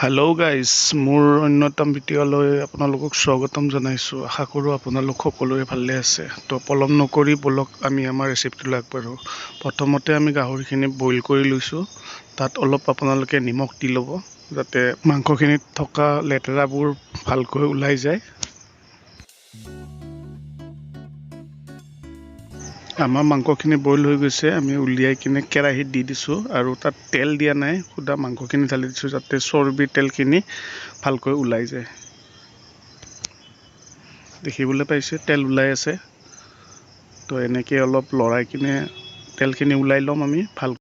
Hello' guys, মোৰ অন্যতম ভিডিঅ'লৈ আপোনালোকক স্বাগতম জনাইছোঁ। আশা কৰোঁ আপোনালোক সকলোৱে ভালে আছে। তো পলম নকৰি বলক আমি আমাৰ ৰেচিপিটোলৈ আগবাঢ়োঁ। প্ৰথমতে আমি গাহৰিখিনি বইল কৰি লৈছোঁ। তাত অলপ আপোনালোকে নিমখ দি ল'ব, যাতে মাংসখিনিত থকা লেতেৰাবোৰ ভালকৈ ওলাই যায়। আমাৰ মাংসখিনি বইল হৈ গৈছে। আমি উলিয়াই কিনে কেৰাহীত দি দিছোঁ আৰু তাত তেল দিয়া নাই, সুদা মাংসখিনি ঢালি দিছোঁ যাতে চৰ্বি তেলখিনি ভালকৈ ওলাই যায়। দেখিবলৈ পাইছে তেল ওলাই আছে। তো এনেকৈ অলপ লৰাই কিনে তেলখিনি ওলাই ল'ম আমি ভাল।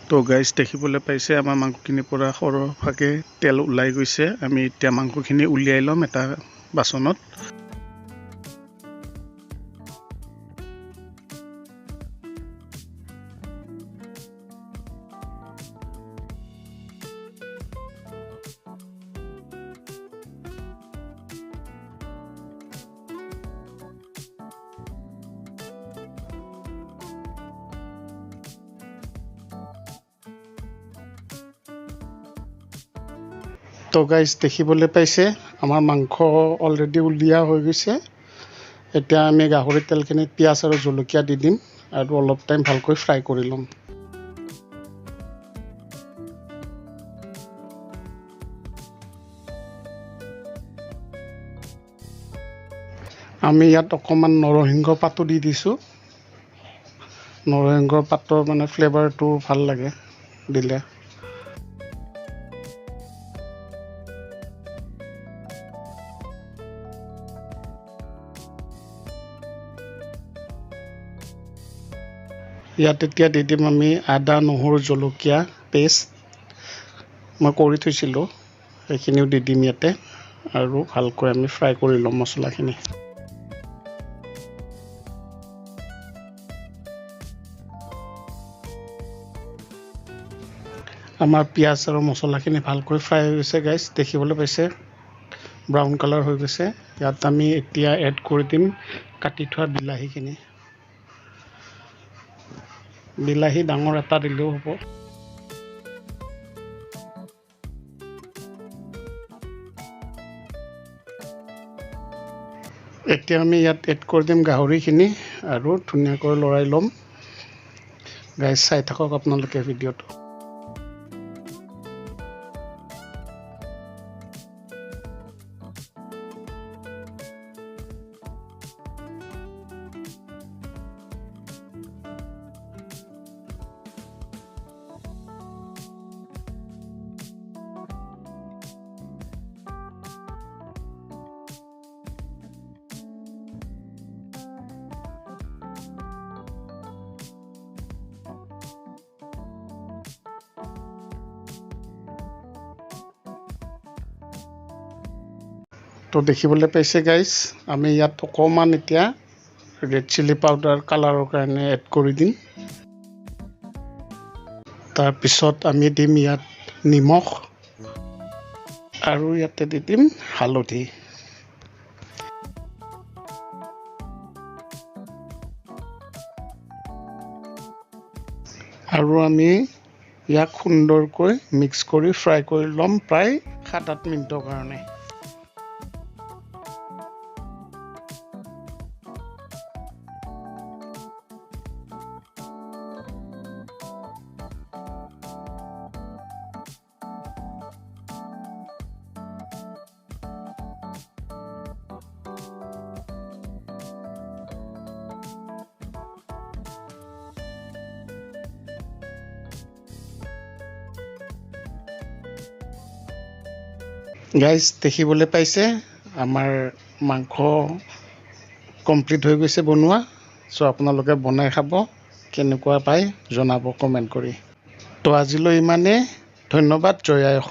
তো গাইজ দেখিবলৈ পাইছে আমাৰ মাংসখিনিৰ পৰা সৰহভাগে তেল ওলাই গৈছে। আমি এতিয়া মাংসখিনি উলিয়াই ল'ম এটা বাচনত। তো গাইজ দেখিবলৈ পাইছে আমাৰ মাংস অলৰেডি উলিওৱা হৈ গৈছে। এতিয়া আমি গাহৰি তেলখিনিত পিঁয়াজ আৰু জলকীয়া দি দিম আৰু অলপ টাইম ভালকৈ ফ্ৰাই কৰি ল'ম। আমি ইয়াত অকণমান নৰসিংহ পাতো দি দিছোঁ। নৰসিংহ পাতৰ মানে ফ্লেভাৰটো ভাল লাগে দিলে। ইয়াত এতিয়া দি দিম আমি আদা নহৰু জলকীয়া পেষ্ট মই কৰি থৈছিলোঁ, সেইখিনিও দি দিম ইয়াতে আৰু ভালকৈ আমি ফ্ৰাই কৰি ল'ম মছলাখিনি। আমাৰ পিঁয়াজ আৰু মছলাখিনি ভালকৈ ফ্ৰাই হৈ গৈছে গাইজ, দেখিবলৈ পাইছে ব্ৰাউন কালাৰ হৈ গৈছে। ইয়াত আমি এতিয়া এড কৰি দিম কাটি থোৱা বিলাহীখিনি। বিলাহী ডাঙৰ এটা দিলেও হ'ব। এতিয়া আমি ইয়াত এড কৰি দিম গাহৰিখিনি আৰু ধুনীয়াকৈ লৰাই ল'ম। গাইজ চাই থাকক আপোনালোকে ভিডিঅ'টো। তো দেখিবলৈ পাইছে গাইজ, আমি ইয়াত অকণমান এতিয়া ৰেড চিলি পাউডাৰ কালাৰৰ কাৰণে এড কৰি দিম। তাৰপিছত আমি দিম ইয়াত নিমখ আৰু ইয়াতে দি দিম হালধি। আৰু আমি ইয়াক সুন্দৰকৈ মিক্স কৰি ফ্ৰাই কৰি ল'ম প্ৰায় 7-8 মিনিটৰ কাৰণে। গাইজ দেখিবলৈ পাইছে আমাৰ মাংস কমপ্লিট হৈ গৈছে বনোৱা। চ' আপোনালোকে বনাই খাব, কেনেকুৱা পায় জনাব কমেণ্ট কৰি। তো আজিলৈ ইমানেই, ধন্যবাদ। জয় আই অসম।